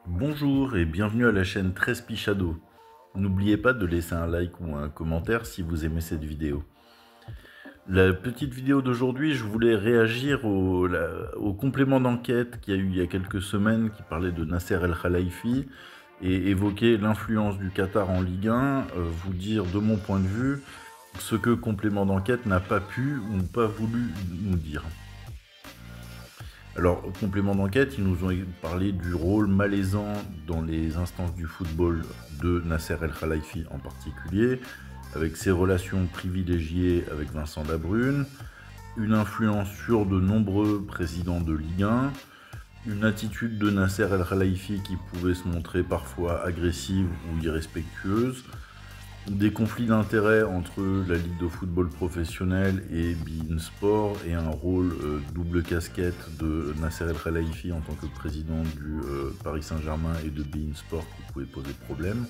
Bonjour et bienvenue à la chaîne 13 Pichado. N'oubliez pas de laisser un like ou un commentaire si vous aimez cette vidéo. La petite vidéo d'aujourd'hui, je voulais réagir au complément d'enquête qu'il y a eu il y a quelques semaines qui parlait de Nasser El Khelaifi et évoquer l'influence du Qatar en Ligue 1, vous dire de mon point de vue ce que complément d'enquête n'a pas pu ou pas voulu nous dire. Alors, au complément d'enquête, ils nous ont parlé du rôle malaisant dans les instances du football de Nasser El Khelaifi en particulier, avec ses relations privilégiées avec Vincent Labrune, une influence sur de nombreux présidents de Ligue 1, une attitude de Nasser El Khelaifi qui pouvait se montrer parfois agressive ou irrespectueuse, des conflits d'intérêts entre la Ligue de football professionnel et beIN Sport et un rôle double casquette de Nasser El Khelaifi en tant que président du Paris Saint-Germain et de beIN Sport qui pouvait poser problème.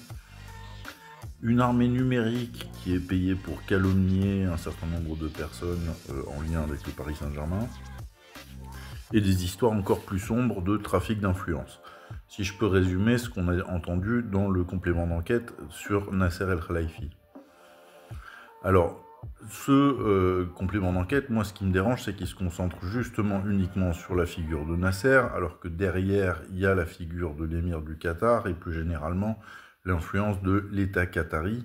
Une armée numérique qui est payée pour calomnier un certain nombre de personnes en lien avec le Paris Saint-Germain. Et des histoires encore plus sombres de trafic d'influence. Si je peux résumer ce qu'on a entendu dans le complément d'enquête sur Nasser El Khelaifi. Alors, ce complément d'enquête, moi ce qui me dérange, c'est qu'il se concentre justement uniquement sur la figure de Nasser, alors que derrière, il y a la figure de l'émir du Qatar et plus généralement l'influence de l'État qatari.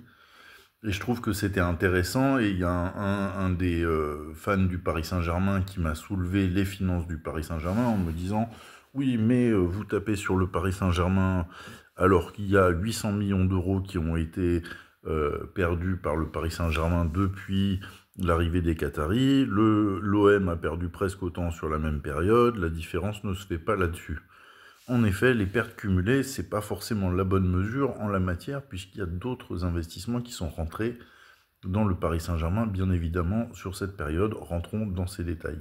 Et je trouve que c'était intéressant, et il y a un des fans du Paris Saint-Germain qui m'a soulevé les finances du Paris Saint-Germain en me disant « Oui, mais vous tapez sur le Paris Saint-Germain alors qu'il y a 800 millions d'euros qui ont été perdus par le Paris Saint-Germain depuis l'arrivée des Qataris. L'OM a perdu presque autant sur la même période, la différence ne se fait pas là-dessus. » En effet, les pertes cumulées, ce n'est pas forcément la bonne mesure en la matière, puisqu'il y a d'autres investissements qui sont rentrés dans le Paris Saint-Germain, bien évidemment, sur cette période. Rentrons dans ces détails.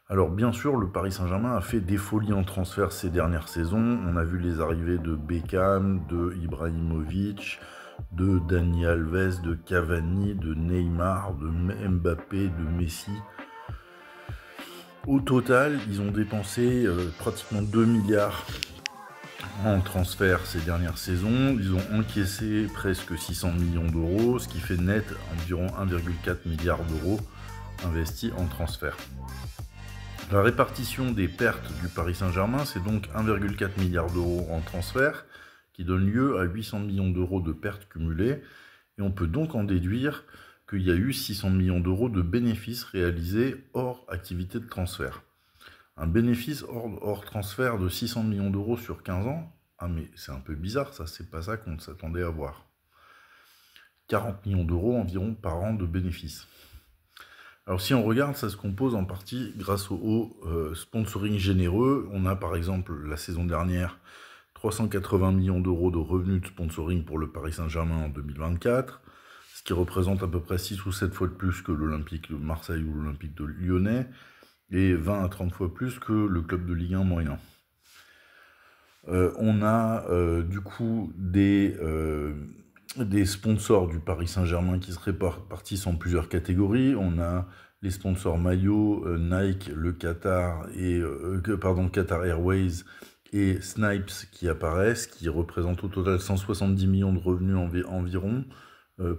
Alors, bien sûr, le Paris Saint-Germain a fait des folies en transfert ces dernières saisons. On a vu les arrivées de Beckham, de Ibrahimovic, de Dani Alves, de Cavani, de Neymar, de Mbappé, de Messi. Au total, ils ont dépensé pratiquement 2 milliards en transfert ces dernières saisons. Ils ont encaissé presque 600 millions d'euros, ce qui fait net environ 1,4 milliard d'euros investis en transfert. La répartition des pertes du Paris Saint-Germain, c'est donc 1,4 milliard d'euros en transfert, qui donne lieu à 800 millions d'euros de pertes cumulées. Et on peut donc en déduire qu'il y a eu 600 millions d'euros de bénéfices réalisés hors activité de transfert. Un bénéfice hors transfert de 600 millions d'euros sur 15 ans, ah mais c'est un peu bizarre ça, c'est pas ça qu'on s'attendait à voir. 40 millions d'euros environ par an de bénéfices. Alors si on regarde, ça se compose en partie grâce au sponsoring généreux. On a par exemple la saison dernière 380 millions d'euros de revenus de sponsoring pour le Paris Saint-Germain en 2024, ce qui représente à peu près 6 ou 7 fois de plus que l'Olympique de Marseille ou l'Olympique de Lyonnais, et 20 à 30 fois plus que le club de Ligue 1 moyen. On a du coup des sponsors du Paris Saint-Germain qui se répartissent en plusieurs catégories. On a les sponsors maillots, Nike, le Qatar, Qatar Airways et Snipes qui apparaissent, qui représentent au total 170 millions de revenus environ,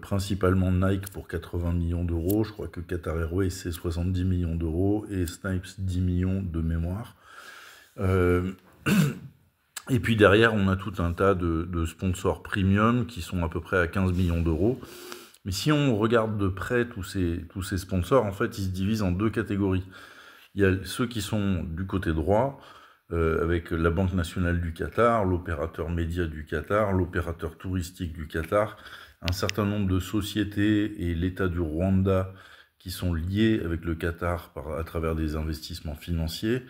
principalement Nike pour 80 millions d'euros, je crois que Qatar Airways c'est 70 millions d'euros, et Snipes 10 millions de mémoire. Et puis derrière, on a tout un tas de sponsors premium qui sont à peu près à 15 millions d'euros. Mais si on regarde de près tous ces sponsors, en fait, ils se divisent en deux catégories. Il y a ceux qui sont du côté droit, avec la Banque nationale du Qatar, l'opérateur média du Qatar, l'opérateur touristique du Qatar, un certain nombre de sociétés et l'État du Rwanda qui sont liés avec le Qatar à travers des investissements financiers.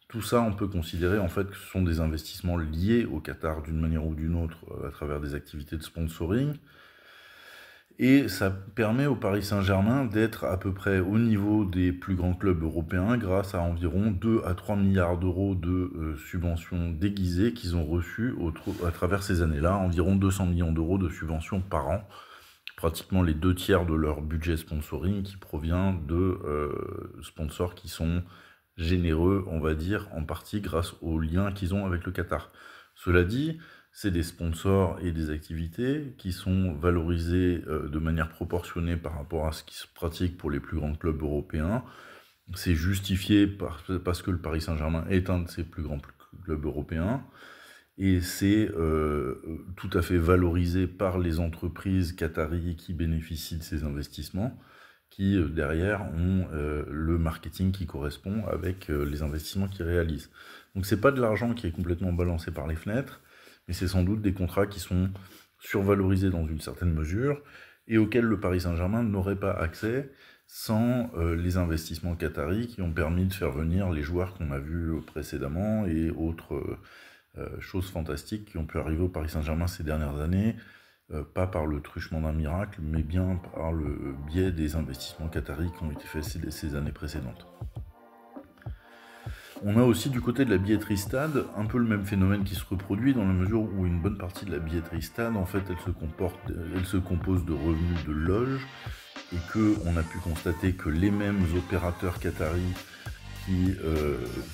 Tout ça, on peut considérer en fait que ce sont des investissements liés au Qatar d'une manière ou d'une autre à travers des activités de sponsoring. Et ça permet au Paris Saint-Germain d'être à peu près au niveau des plus grands clubs européens grâce à environ 2 à 3 milliards d'euros de subventions déguisées qu'ils ont reçues à travers ces années-là, environ 200 millions d'euros de subventions par an, pratiquement les 2/3 de leur budget sponsoring qui provient de sponsors qui sont généreux, on va dire, en partie grâce aux liens qu'ils ont avec le Qatar. Cela dit, c'est des sponsors et des activités qui sont valorisés de manière proportionnée par rapport à ce qui se pratique pour les plus grands clubs européens. C'est justifié parce que le Paris Saint-Germain est un de ces plus grands clubs européens. Et c'est tout à fait valorisé par les entreprises qataries qui bénéficient de ces investissements, qui derrière ont le marketing qui correspond avec les investissements qu'ils réalisent. Donc c'est pas de l'argent qui est complètement balancé par les fenêtres, mais c'est sans doute des contrats qui sont survalorisés dans une certaine mesure et auxquels le Paris Saint-Germain n'aurait pas accès sans les investissements qataris qui ont permis de faire venir les joueurs qu'on a vus précédemment et autres choses fantastiques qui ont pu arriver au Paris Saint-Germain ces dernières années, pas par le truchement d'un miracle, mais bien par le biais des investissements qataris qui ont été faits ces années précédentes. On a aussi du côté de la billetterie stade un peu le même phénomène qui se reproduit dans la mesure où une bonne partie de la billetterie stade, en fait, elle se compose de revenus de loges et qu'on a pu constater que les mêmes opérateurs qataris qui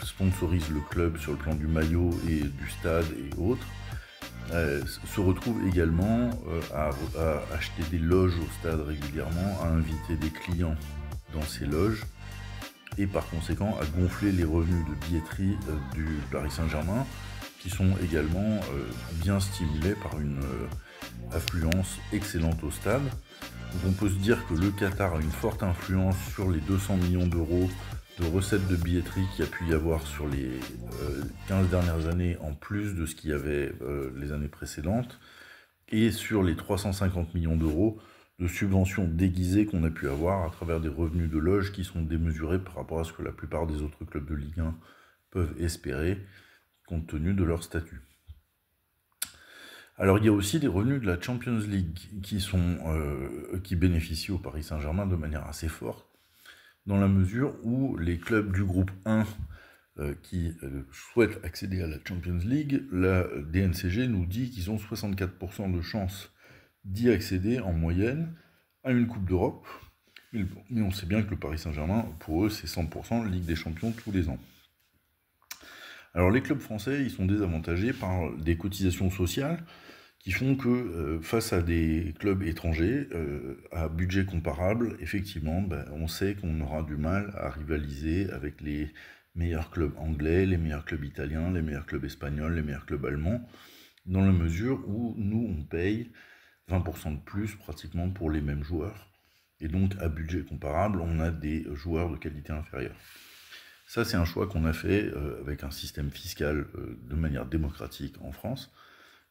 sponsorisent le club sur le plan du maillot et du stade et autres, se retrouvent également à acheter des loges au stade régulièrement, à inviter des clients dans ces loges, et par conséquent à gonfler les revenus de billetterie du Paris Saint-Germain, qui sont également bien stimulés par une affluence excellente au stade. Donc on peut se dire que le Qatar a une forte influence sur les 200 millions d'euros de recettes de billetterie qu'il y a pu y avoir sur les 15 dernières années, en plus de ce qu'il y avait les années précédentes, et sur les 350 millions d'euros de subventions déguisées qu'on a pu avoir à travers des revenus de loge qui sont démesurés par rapport à ce que la plupart des autres clubs de Ligue 1 peuvent espérer, compte tenu de leur statut. Alors il y a aussi des revenus de la Champions League qui bénéficient au Paris Saint-Germain de manière assez forte, dans la mesure où les clubs du groupe 1 qui souhaitent accéder à la Champions League, la DNCG nous dit qu'ils ont 64% de chances d'y accéder en moyenne à une Coupe d'Europe. Mais on sait bien que le Paris Saint-Germain, pour eux, c'est 100% Ligue des Champions tous les ans. Alors les clubs français, ils sont désavantagés par des cotisations sociales qui font que face à des clubs étrangers, à budget comparable, effectivement, on sait qu'on aura du mal à rivaliser avec les meilleurs clubs anglais, les meilleurs clubs italiens, les meilleurs clubs espagnols, les meilleurs clubs allemands, dans la mesure où nous, on paye 20% de plus pratiquement pour les mêmes joueurs. Et donc, à budget comparable, on a des joueurs de qualité inférieure. Ça, c'est un choix qu'on a fait avec un système fiscal de manière démocratique en France.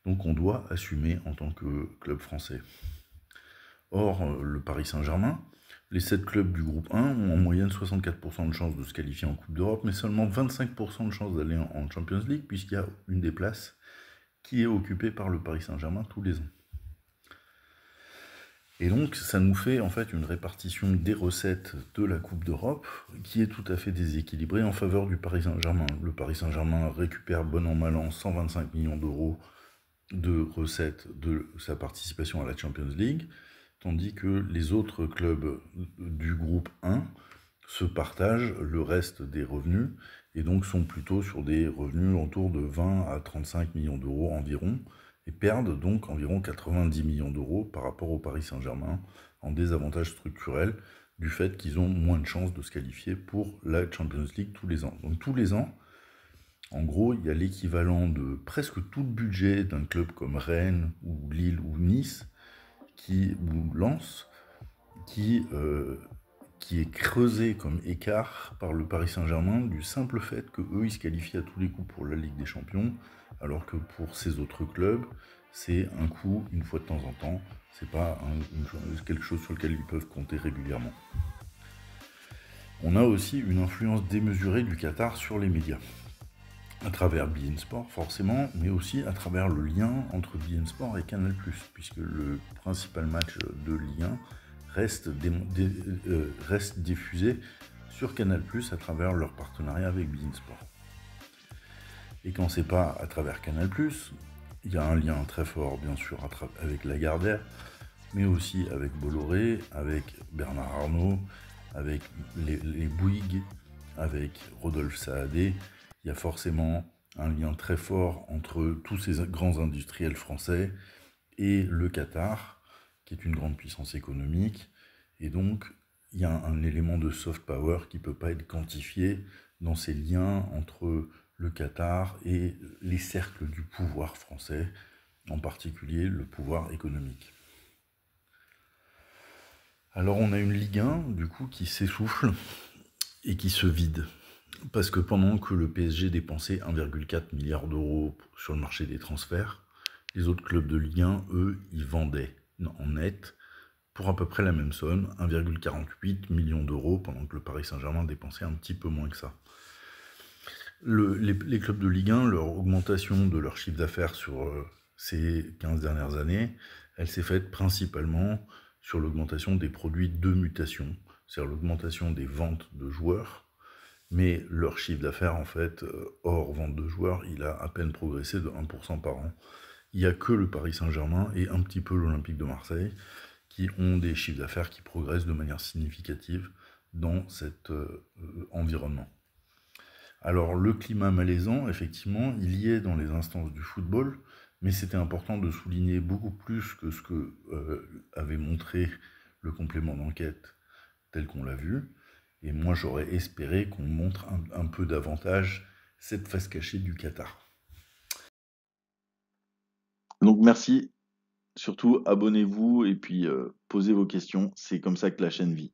Donc on doit assumer en tant que club français. Or, le Paris Saint-Germain, les 7 clubs du groupe 1 ont en moyenne 64% de chances de se qualifier en Coupe d'Europe, mais seulement 25% de chances d'aller en Champions League, puisqu'il y a une des places qui est occupée par le Paris Saint-Germain tous les ans. Et donc, ça nous fait en fait une répartition des recettes de la Coupe d'Europe qui est tout à fait déséquilibrée en faveur du Paris Saint-Germain. Le Paris Saint-Germain récupère bon an mal an 125 millions d'euros de recettes de sa participation à la Champions League, tandis que les autres clubs du groupe 1 se partagent le reste des revenus et donc sont plutôt sur des revenus autour de 20 à 35 millions d'euros environ, et perdent donc environ 90 millions d'euros par rapport au Paris Saint-Germain en désavantage structurel du fait qu'ils ont moins de chances de se qualifier pour la Champions League tous les ans. Donc tous les ans, en gros, il y a l'équivalent de presque tout le budget d'un club comme Rennes, ou Lille, ou Nice, ou Lens, qui est creusé comme écart par le Paris Saint-Germain du simple fait qu'eux, ils se qualifient à tous les coups pour la Ligue des Champions, alors que pour ces autres clubs, c'est un coup, une fois de temps en temps, c'est pas quelque chose sur lequel ils peuvent compter régulièrement. On a aussi une influence démesurée du Qatar sur les médias, à travers beIN Sport forcément, mais aussi à travers le lien entre beIN Sport et Canal+, puisque le principal match de Ligue 1 reste diffusé sur Canal+, à travers leur partenariat avec beIN Sport. Et quand c'est pas à travers Canal+, il y a un lien très fort, bien sûr, avec Lagardère, mais aussi avec Bolloré, avec Bernard Arnault, avec les Bouygues, avec Rodolphe Saadé. Il y a forcément un lien très fort entre tous ces grands industriels français et le Qatar, qui est une grande puissance économique. Et donc, il y a un élément de soft power qui ne peut pas être quantifié dans ces liens entre le Qatar et les cercles du pouvoir français, en particulier le pouvoir économique. Alors on a une Ligue 1, du coup, qui s'essouffle et qui se vide. Parce que pendant que le PSG dépensait 1,4 milliard d'euros sur le marché des transferts, les autres clubs de Ligue 1, eux, ils vendaient en net pour à peu près la même somme, 1,48 million d'euros, pendant que le Paris Saint-Germain dépensait un petit peu moins que ça. Les clubs de Ligue 1, leur augmentation de leur chiffre d'affaires sur ces 15 dernières années, elle s'est faite principalement sur l'augmentation des produits de mutation, c'est-à-dire l'augmentation des ventes de joueurs, mais leur chiffre d'affaires, en fait, hors vente de joueurs, il a à peine progressé de 1% par an. Il n'y a que le Paris Saint-Germain et un petit peu l'Olympique de Marseille qui ont des chiffres d'affaires qui progressent de manière significative dans cet environnement. Alors le climat malaisant, effectivement, il y est dans les instances du football, mais c'était important de souligner beaucoup plus que ce que avait montré le complément d'enquête tel qu'on l'a vu. Et moi j'aurais espéré qu'on montre un peu davantage cette face cachée du Qatar. Donc merci, surtout abonnez-vous et puis posez vos questions, c'est comme ça que la chaîne vit.